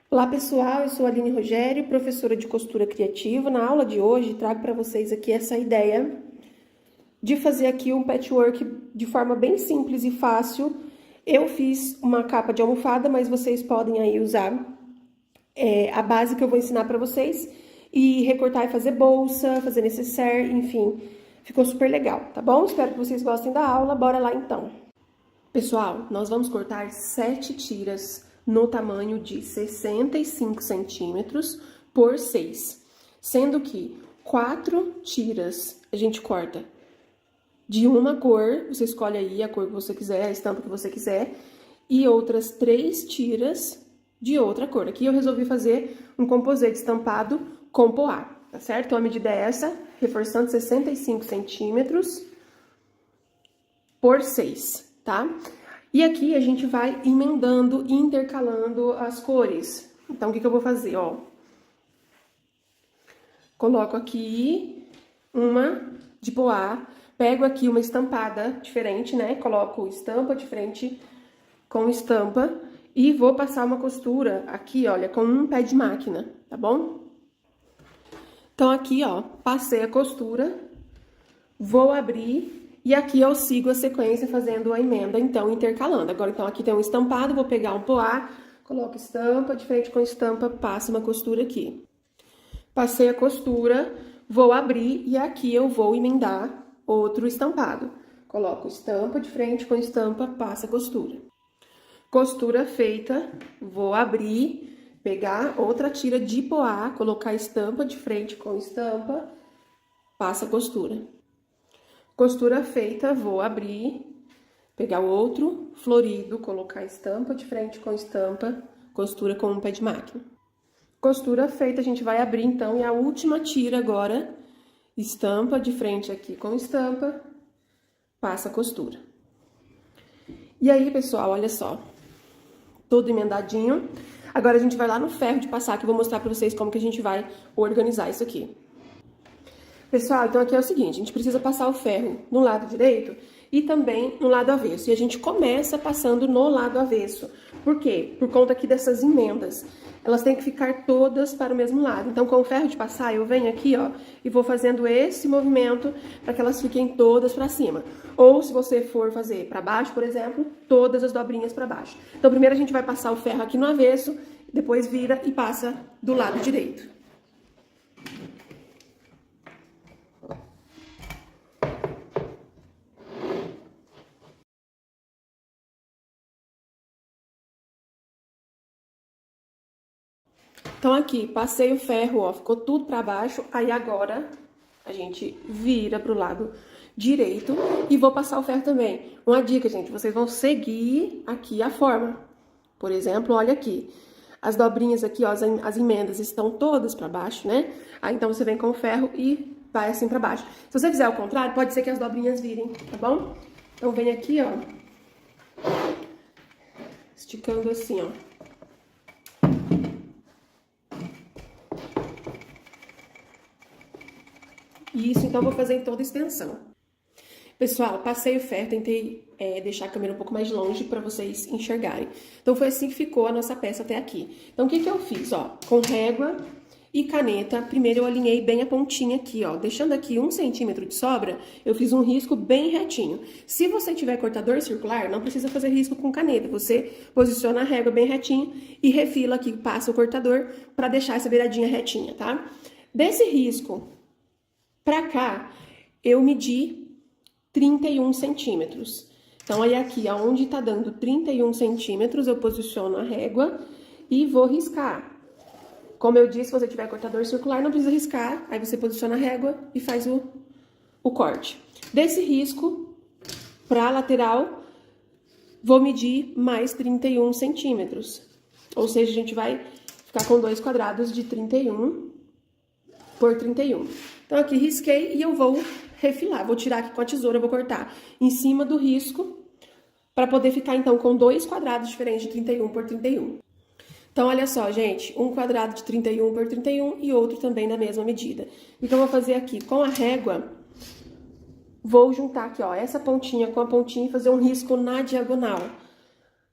Olá pessoal, eu sou a Aline Rogério, professora de costura criativa. Na aula de hoje trago para vocês aqui essa ideia de fazer aqui um patchwork de forma bem simples e fácil. Eu fiz uma capa de almofada, mas vocês podem aí usar a base que eu vou ensinar para vocês e recortar e fazer bolsa, fazer necessaire, enfim, ficou super legal, tá bom? Espero que vocês gostem da aula, bora lá então. Pessoal, nós vamos cortar 7 tiras no tamanho de 65 centímetros por 6, sendo que 4 tiras a gente corta de uma cor, você escolhe aí a cor que você quiser, a estampa que você quiser, e outras 3 tiras de outra cor. Aqui eu resolvi fazer um composite estampado com poá, tá certo? Então a medida é essa, reforçando 65 centímetros por 6, tá? E aqui a gente vai emendando e intercalando as cores. Então, o que eu vou fazer, ó? Coloco aqui uma de poá, pego aqui uma estampada diferente, né? Coloco estampa de frente com estampa e vou passar uma costura aqui, olha, com um pé de máquina, tá bom? Então, aqui, ó, passei a costura, vou abrir. E aqui eu sigo a sequência fazendo a emenda, então, intercalando. Agora, então, aqui tem um estampado, vou pegar um poá, coloco estampa, de frente com estampa, passo uma costura aqui. Passei a costura, vou abrir e aqui eu vou emendar outro estampado. Coloco estampa, de frente com estampa, passo a costura. Costura feita, vou abrir, pegar outra tira de poá, colocar estampa, de frente com estampa, passo a costura. Costura feita, vou abrir, pegar o outro florido, colocar estampa de frente com estampa, costura com um pé de máquina. Costura feita, a gente vai abrir então, e a última tira agora, estampa de frente aqui com estampa, passa a costura. E aí, pessoal, olha só, todo emendadinho. Agora a gente vai lá no ferro de passar, que eu vou mostrar pra vocês como que a gente vai organizar isso aqui. Pessoal, então aqui é o seguinte, a gente precisa passar o ferro no lado direito e também no lado avesso. E a gente começa passando no lado avesso. Por quê? Por conta aqui dessas emendas. Elas têm que ficar todas para o mesmo lado. Então, com o ferro de passar, eu venho aqui, ó, e vou fazendo esse movimento para que elas fiquem todas para cima. Ou, se você for fazer para baixo, por exemplo, todas as dobrinhas para baixo. Então, primeiro a gente vai passar o ferro aqui no avesso, depois vira e passa do lado direito. Então, aqui, passei o ferro, ó, ficou tudo pra baixo, aí agora a gente vira pro lado direito e vou passar o ferro também. Uma dica, gente, vocês vão seguir aqui a forma. Por exemplo, olha aqui, as dobrinhas aqui, ó, as emendas estão todas pra baixo, né? Aí, então, você vem com o ferro e vai assim pra baixo. Se você fizer ao contrário, pode ser que as dobrinhas virem, tá bom? Então, vem aqui, ó, esticando assim, ó. Isso, então, vou fazer em toda a extensão. Pessoal, passei o ferro, tentei deixar a câmera um pouco mais longe para vocês enxergarem. Então, foi assim que ficou a nossa peça até aqui. Então, o que que eu fiz, ó? Com régua e caneta, primeiro eu alinhei bem a pontinha aqui, ó. Deixando aqui 1 centímetro de sobra, eu fiz um risco bem retinho. Se você tiver cortador circular, não precisa fazer risco com caneta. Você posiciona a régua bem retinho e refila aqui, passa o cortador para deixar essa beiradinha retinha, tá? Desse risco pra cá, eu medi 31 centímetros. Então, aí aqui, aonde tá dando 31 centímetros, eu posiciono a régua e vou riscar. Como eu disse, se você tiver cortador circular, não precisa riscar. Aí você posiciona a régua e faz o corte. Desse risco, pra lateral, vou medir mais 31 centímetros. Ou seja, a gente vai ficar com 2 quadrados de 31 por 31. Então, aqui risquei e eu vou refilar. Vou tirar aqui com a tesoura, vou cortar em cima do risco, para poder ficar, então, com 2 quadrados diferentes de 31 por 31. Então, olha só, gente, um quadrado de 31 por 31 e outro também da mesma medida. Então, eu vou fazer aqui com a régua, vou juntar aqui, ó, essa pontinha com a pontinha e fazer um risco na diagonal.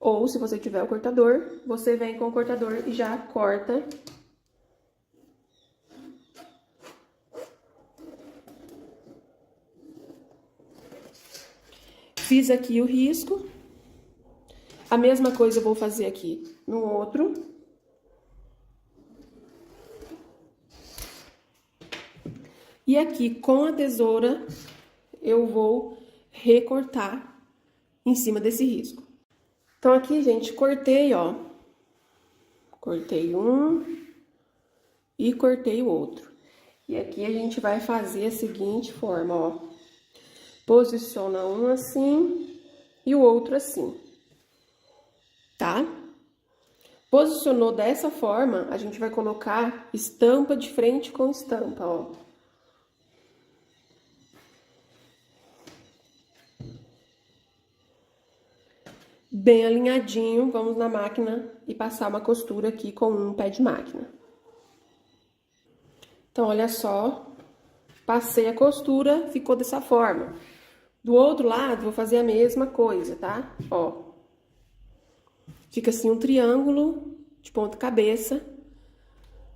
Ou, se você tiver o cortador, você vem com o cortador e já corta. Fiz aqui o risco. A mesma coisa eu vou fazer aqui no outro. E aqui, com a tesoura, eu vou recortar em cima desse risco. Então, aqui, gente, cortei, ó. Cortei um e cortei o outro. E aqui a gente vai fazer a seguinte forma, ó. Posiciona um assim e o outro assim, tá? Posicionou dessa forma, a gente vai colocar estampa de frente com estampa, ó. Bem alinhadinho, vamos na máquina e passar uma costura aqui com um pé de máquina. Então, olha só, passei a costura, ficou dessa forma. Do outro lado, vou fazer a mesma coisa, tá? Ó. Fica assim um triângulo de ponta cabeça.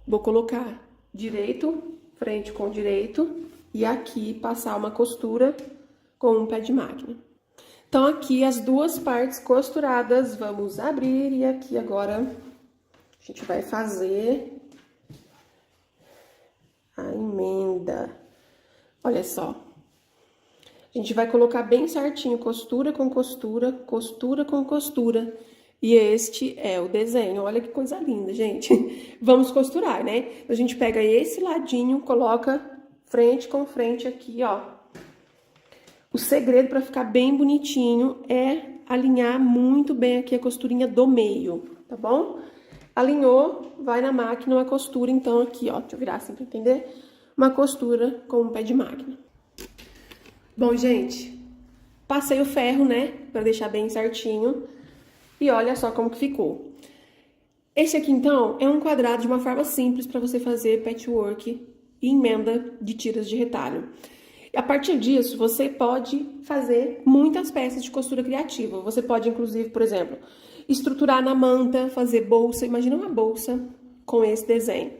Vou colocar direito, frente com direito, e aqui passar uma costura com um pé de máquina. Então, aqui as duas partes costuradas, vamos abrir, e aqui agora a gente vai fazer a emenda. Olha só. A gente vai colocar bem certinho, costura com costura, costura com costura. E este é o desenho. Olha que coisa linda, gente. Vamos costurar, né? A gente pega esse ladinho, coloca frente com frente aqui, ó. O segredo para ficar bem bonitinho é alinhar muito bem aqui a costurinha do meio, tá bom? Alinhou, vai na máquina uma costura, então aqui, ó. Deixa eu virar assim pra entender. Uma costura com um pé de máquina. Bom, gente, passei o ferro, né, pra deixar bem certinho. E olha só como que ficou. Esse aqui, então, é um quadrado de uma forma simples para você fazer patchwork e emenda de tiras de retalho. A partir disso, você pode fazer muitas peças de costura criativa. Você pode, inclusive, por exemplo, estruturar na manta, fazer bolsa. Imagina uma bolsa com esse desenho.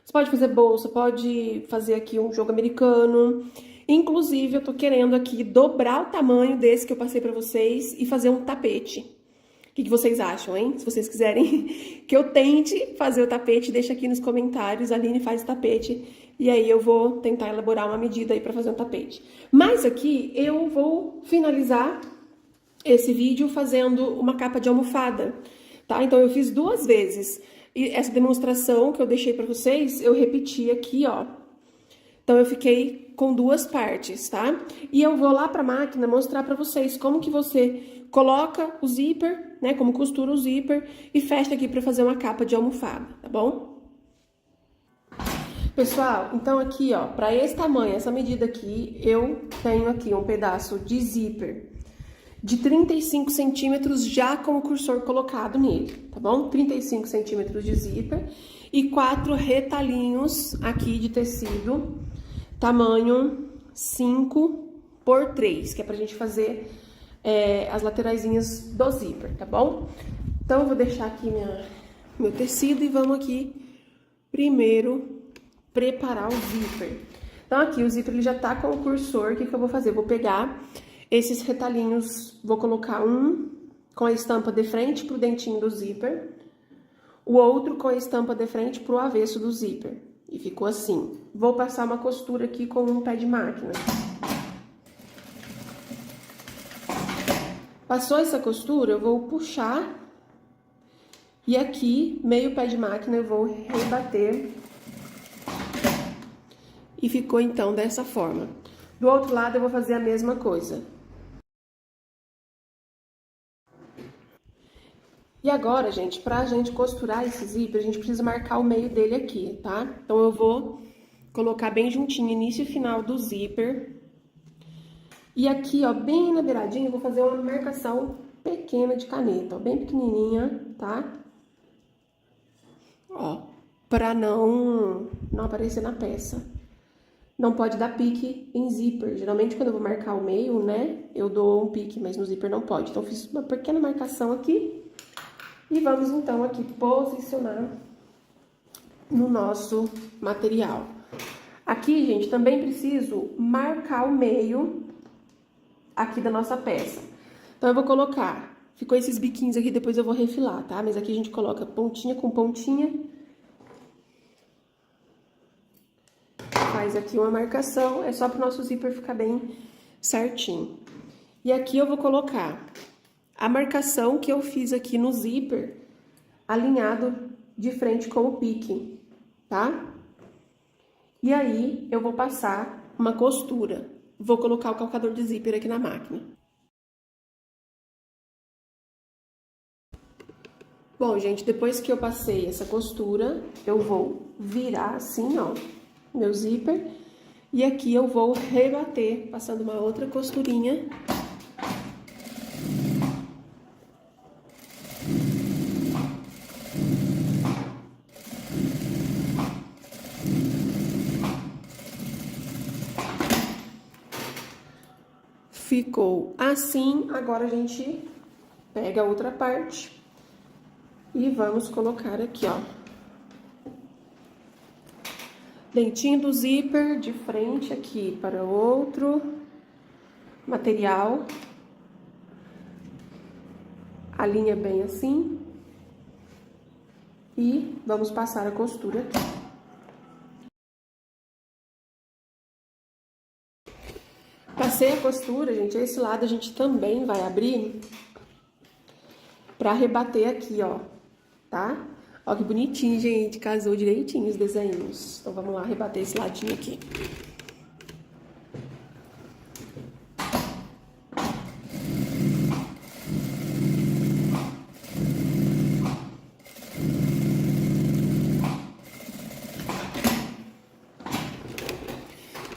Você pode fazer bolsa, pode fazer aqui um jogo americano. Inclusive, eu tô querendo aqui dobrar o tamanho desse que eu passei pra vocês e fazer um tapete. O que vocês acham, hein? Se vocês quiserem que eu tente fazer o tapete, deixa aqui nos comentários. A Aline faz o tapete e aí eu vou tentar elaborar uma medida aí pra fazer um tapete. Mas aqui eu vou finalizar esse vídeo fazendo uma capa de almofada, tá? Então, eu fiz duas vezes. E essa demonstração que eu deixei pra vocês, eu repeti aqui, ó. Então, eu fiquei com duas partes, tá? E eu vou lá pra máquina mostrar pra vocês como que você coloca o zíper, né? Como costura o zíper e fecha aqui pra fazer uma capa de almofada, tá bom? Pessoal, então aqui, ó, pra esse tamanho, essa medida aqui, eu tenho aqui um pedaço de zíper de 35 centímetros já com o cursor colocado nele, tá bom? 35 centímetros de zíper e 4 retalhinhos aqui de tecido, tamanho 5 por 3, que é pra gente fazer as lateraisinhas do zíper, tá bom? Então, eu vou deixar aqui meu tecido e vamos aqui primeiro preparar o zíper. Então, aqui o zíper ele já tá com o cursor, o que que eu vou fazer? Vou pegar esses retalhinhos, vou colocar um com a estampa de frente pro dentinho do zíper, o outro com a estampa de frente pro avesso do zíper. E ficou assim. Vou passar uma costura aqui com um pé de máquina. Passou essa costura, eu vou puxar. E aqui, meio pé de máquina, eu vou rebater. E ficou, então, dessa forma. Do outro lado, eu vou fazer a mesma coisa. E agora, gente, pra gente costurar esse zíper, a gente precisa marcar o meio dele aqui, tá? Então, eu vou colocar bem juntinho, início e final do zíper. E aqui, ó, bem na beiradinha, eu vou fazer uma marcação pequena de caneta, ó, bem pequenininha, tá? Ó, pra não aparecer na peça. Não pode dar pique em zíper. Geralmente, quando eu vou marcar o meio, né, eu dou um pique, mas no zíper não pode. Então, eu fiz uma pequena marcação aqui. E vamos, então, aqui posicionar no nosso material. Aqui, gente, também preciso marcar o meio aqui da nossa peça. Então, eu vou colocar, ficou esses biquinhos aqui, depois eu vou refilar, tá? Mas aqui a gente coloca pontinha com pontinha. Faz aqui uma marcação, é só pro nosso zíper ficar bem certinho. E aqui eu vou colocar a marcação que eu fiz aqui no zíper, alinhado de frente com o pique, tá? E aí, eu vou passar uma costura. Vou colocar o calcador de zíper aqui na máquina. Bom, gente, depois que eu passei essa costura, eu vou virar assim, ó, meu zíper. E aqui eu vou rebater, passando uma outra costurinha. Ficou assim, agora a gente pega a outra parte e vamos colocar aqui, ó. Dentinho do zíper de frente aqui para o outro material. Alinha bem assim. E vamos passar a costura aqui. Passei a costura, gente, esse lado a gente também vai abrir pra rebater aqui, ó, tá? Ó que bonitinho, gente, casou direitinho os desenhos. Então, vamos lá rebater esse ladinho aqui.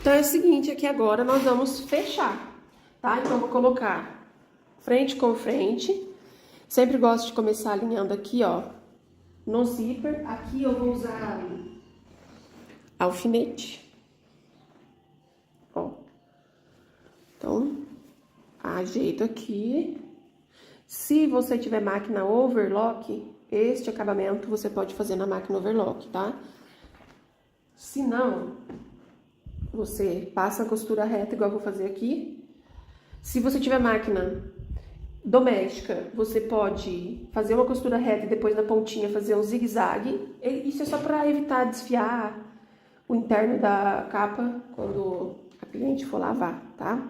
Então, é o seguinte, aqui agora nós vamos fechar, tá? Então, eu vou colocar frente com frente. Sempre gosto de começar alinhando aqui, ó, no zíper. Aqui eu vou usar alfinete, ó. Então, ajeito aqui. Se você tiver máquina overlock, este acabamento você pode fazer na máquina overlock, tá? Se não, você passa a costura reta, igual eu vou fazer aqui. Se você tiver máquina doméstica, você pode fazer uma costura reta e depois na pontinha fazer um zigue-zague. Isso é só para evitar desfiar o interno da capa quando a cliente for lavar, tá?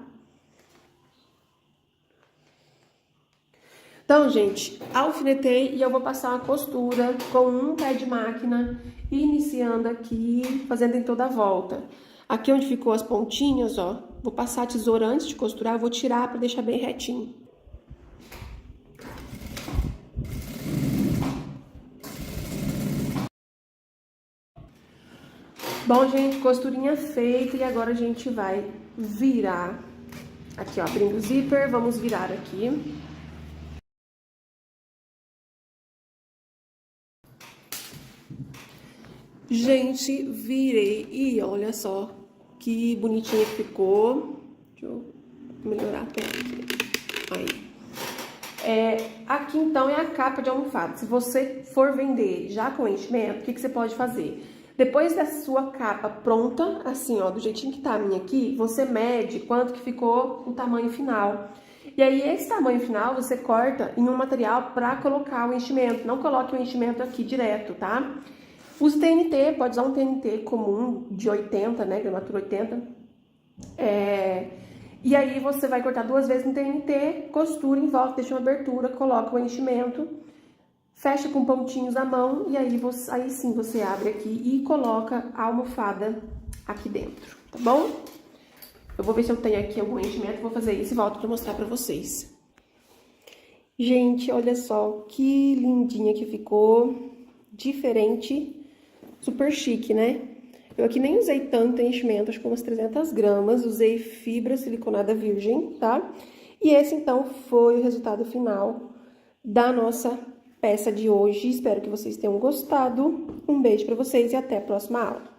Então, gente, alfinetei e eu vou passar uma costura com um pé de máquina, iniciando aqui, fazendo em toda a volta. Aqui onde ficou as pontinhas, ó, vou passar a tesoura antes de costurar, eu vou tirar para deixar bem retinho. Bom, gente, costurinha feita e agora a gente vai virar. Aqui, ó, abrindo o zíper, vamos virar aqui. Gente, virei e olha só que bonitinho que ficou. Deixa eu melhorar a tela aqui. Aí. Aqui, então, é a capa de almofada. Se você for vender já com enchimento, o que você pode fazer? Depois da sua capa pronta, assim, ó, do jeitinho que tá a minha aqui, você mede quanto que ficou o tamanho final. E aí, esse tamanho final, você corta em um material pra colocar o enchimento. Não coloque o enchimento aqui direto, tá? Use TNT, pode usar um TNT comum de 80, né, gramatura 80. E aí você vai cortar 2 vezes no TNT, costura em volta, deixa uma abertura, coloca o enchimento, fecha com pontinhos à mão e aí sim você abre aqui e coloca a almofada aqui dentro, tá bom? Eu vou ver se eu tenho aqui algum enchimento, vou fazer isso e volto pra mostrar pra vocês. Gente, olha só que lindinha que ficou, diferente. Super chique, né? Eu aqui nem usei tanto enchimento, acho que umas 300 gramas. Usei fibra siliconada virgem, tá? E esse, então, foi o resultado final da nossa peça de hoje. Espero que vocês tenham gostado. Um beijo pra vocês e até a próxima aula.